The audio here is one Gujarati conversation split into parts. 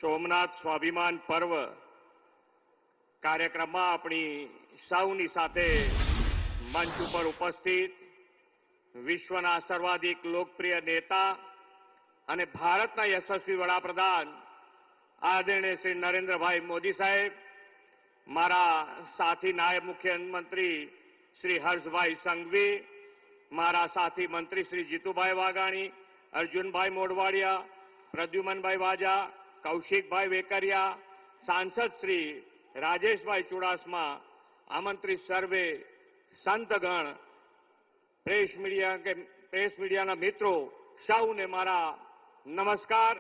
સોમનાથ સ્વાભિમાન પર્વ કાર્યક્રમમાં આપણી સૌની સાથે મંચ ઉપર ઉપસ્થિત વિશ્વના સર્વાધિક લોકપ્રિય નેતા અને ભારતના યશસ્વી વડાપ્રધાન આદરણીય શ્રી નરેન્દ્રભાઈ મોદી સાહેબ, મારા સાથી નાયબ મુખ્યમંત્રી શ્રી હર્ષભાઈ સંઘવી, મારા સાથી મંત્રી શ્રી જીતુભાઈ વાઘાણી, અર્જુનભાઈ મોઢવાડિયા, પ્રદ્યુમનભાઈ વાજા, કૌશિકભાઈ વેકરિયા, સાંસદ શ્રી રાજેશભાઈ ચુડાસમા, આમંત્રિત સર્વે સંતગણ, પ્રેસ મીડિયાના મિત્રો, સૌને મારા નમસ્કાર.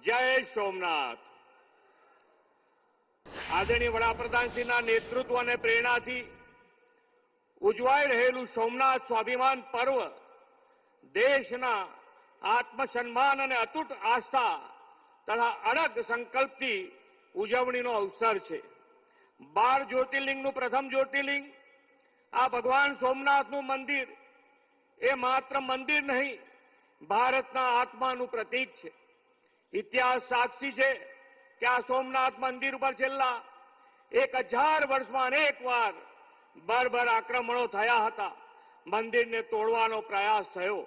જય સોમનાથ. આદરણીય વડાપ્રધાનશ્રીના નેતૃત્વ અને પ્રેરણાથી ઉજવાઈ રહેલું સોમનાથ સ્વાભિમાન પર્વ દેશના આત્મસન્માન અને અતૂટ આસ્થા તથા અડગ સંકલ્પથી ઉજવણીનો અવસર છે. 12 જ્યોતિર્લિંગનું પ્રથમ જ્યોતિર્લિંગ આ ભગવાન સોમનાથનું મંદિર એ માત્ર મંદિર નહીં, ભારતના આત્માનું પ્રતીક છે. ઇતિહાસ સાક્ષી છે કે આ સોમનાથ મંદિર ઉપર છેલ્લા 1000 વર્ષમાં અનેક વાર બર્બર આક્રમણો થયા હતા. મંદિરને તોડવાનો પ્રયાસ થયો,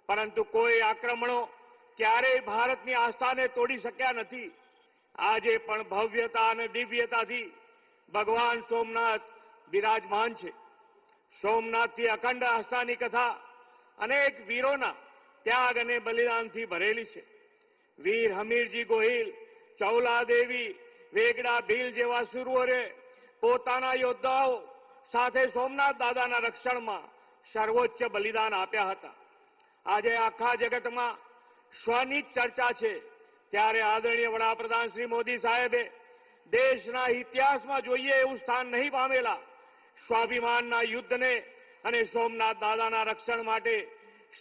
પરંતુ કોઈ આક્રમણો ક્યારેય ભારતની આસ્થાને તોડી શક્યા નથી. આજે પણ ભવ્યતા અને દિવ્યતાથી ભગવાન સોમનાથ બિરાજમાન છે. સોમનાથથી અખંડ આસ્થાની કથા અનેક વીરોના ત્યાગ અને બલિદાનથી ભરેલી છે. વીર હમીરજી ગોહિલ, ચૌલાદેવી, વેગડા ભીલ જેવા શૂરોએ પોતાના યોદ્ધાઓ સાથે સોમનાથ દાદાના રક્ષણમાં સર્વોચ્ચ બલિદાન આપ્યા હતા. આજે આખા જગતમાં સ્વની ચર્ચા છે, ત્યારે આદરણીય વડાપ્રધાન શ્રી મોદી સાહેબે દેશના ઇતિહાસમાં જોઈએ એવું સ્થાન નહીં પામેલા સ્વાભિમાનના યુદ્ધને અને સોમનાથ દાદાના રક્ષણ માટે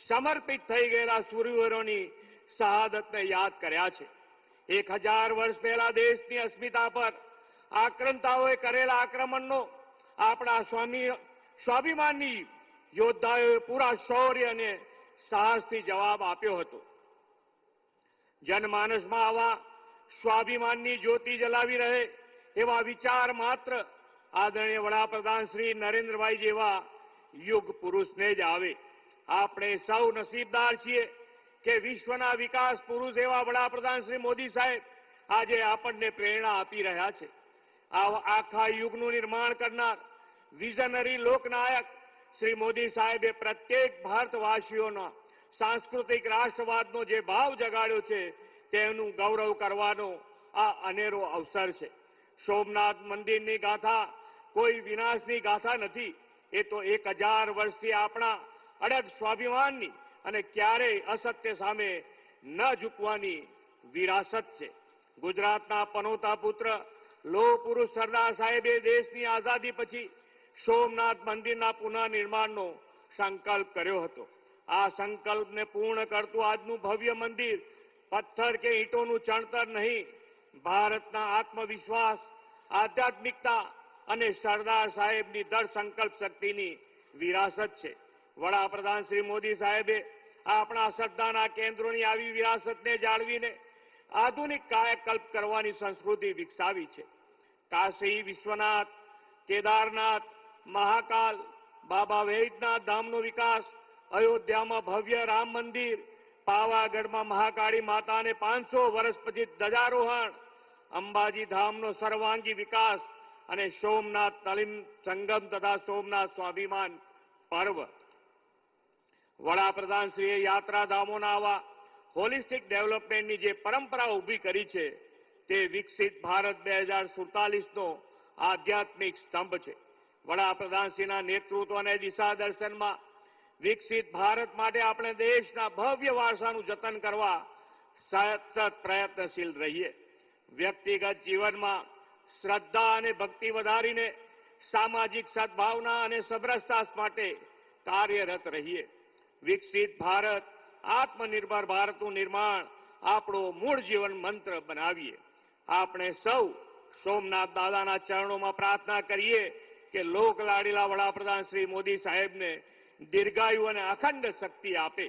સમર્પિત થઈ ગયેલા શૂરવીરોની શહાદતને યાદ કર્યા છે. 1000 વર્ષ પહેલા દેશની અસ્મિતા પર આક્રમતાઓએ કરેલા આક્રમણનો આપણા સ્વાભિમાનની યોદ્ધાઓએ પૂરા શૌર્ય અને સાહસથી જવાબ આપ્યો હતો. જનમાનસમાં આવા સ્વાભિમાનની જ્યોતિ જલાવી રહે એવા વિચાર માત્ર આદરણીય વડાપ્રધાન શ્રી નરેન્દ્રભાઈ જેવા યુગ પુરુષને જ આવે. આપણે સૌ નસીબદાર છીએ કે વિશ્વના વિકાસ પુરુષ એવા વડાપ્રધાન શ્રી મોદી સાહેબ આજે આપણને પ્રેરણા આપી રહ્યા છે. આખા યુગનું નિર્માણ કરનાર વિઝનરી લોકનાયક શ્રી મોદી સાહેબે પ્રત્યેક ભારતવાસીઓના સાંસ્કૃતિક રાષ્ટ્રવાદનો જે ભાવ જગાડ્યો છે તેનું ગૌરવ કરવાનો આ અનેરો અવસર છે. સોમનાથ મંદિરની ગાથા કોઈ વિનાશની ગાથા નથી. એ તો 1000 વર્ષથી આપણા અડગ સ્વાભિમાનની અને ક્યારેય અસત્ય સામે ન ઝૂકવાની વિરાસત છે. ગુજરાતના પનોતા પુત્ર લોહ પુરુષ સરદાર સાહેબે દેશની આઝાદી પછી સોમનાથ મંદિરના પુનઃનિર્માણનો સંકલ્પ કર્યો હતો. આ સંકલ્પને પૂર્ણ કરતું આજનું ભવ્ય મંદિર પથ્થર કે ઈંટોનું ચણતર નહીં, ભારતના આત્મવિશ્વાસ, આધ્યાત્મિકતા અને સરદાર સાહેબની દૃઢ સંકલ્પ શક્તિની વિરાસત છે. વડાપ્રધાન શ્રી મોદી સાહેબે આપણા શ્રદ્ધાના કેન્દ્રોની આવી વિરાસતને જાળવીને આધુનિક કાયાકલ્પ કરવાની સંસ્કૃતિ વિકસાવી છે. કાશી વિશ્વનાથ, કેદારનાથ, મહાકાલ, બાબા વૈદ્યનાથ ધામનો વિકાસ, અયોધ્યામાં ભવ્ય રામ મંદિર, પાવાગઢમાં મહાકાળી માતાને 500 વર્ષ પછી ધ્વજારોહણ, અંબાજી ધામનો સર્વાંગી વિકાસ અને સોમનાથ તલીમ સંગમ તથા સોમનાથ સ્વાભિમાન પર્વ. વડાપ્રધાનશ્રીએ યાત્રાધામોના આવા હોલિસ્ટિક ડેવલપમેન્ટની જે પરંપરા ઊભી કરી છે તે વિકસિત ભારત 2047નો આધ્યાત્મિક સ્તંભ છે. વડાપ્રધાનશ્રીના નેતૃત્વ અને દિશા દર્શનમાં વિકસિત ભારત માટે આપણે દેશના ભવ્ય વારસાનું જતન કરવા સતત પ્રયત્નશીલ રહીએ. વ્યક્તિગત જીવનમાં શ્રદ્ધા અને ભક્તિ વધારીને સામાજિક સદભાવના અને સમરસતા માટે કાર્યરત રહીએ. વિકસિત ભારત, આત્મનિર્ભર ભારતનું નિર્માણ આપણો મૂળ જીવન મંત્ર બનાવીએ. આપણે સૌ સોમનાથ દાદાના ચરણોમાં પ્રાર્થના કરીએ કે લોકલાડીલા વડાપ્રધાન શ્રી મોદી સાહેબને દીર્ઘાયુ અને અખંડ શક્તિ આપે.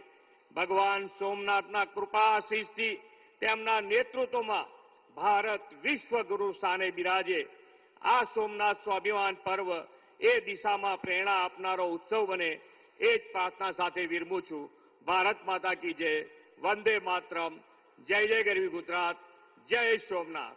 ભગવાન સોમનાથના કૃપા આશીષથી તેમના નેતૃત્વમાં ભારત વિશ્વગુરુ સ્થાને બિરાજે. આ સોમનાથ સ્વાભિમાન પર્વ એ દિશામાં પ્રેરણા આપનારો ઉત્સવ બને એ જ પ્રાર્થના સાથે વિરમું છું. ભારત માતા કી જય. વંદે માતરમ. જય જય ગરવી ગુજરાત. જય સોમનાથ.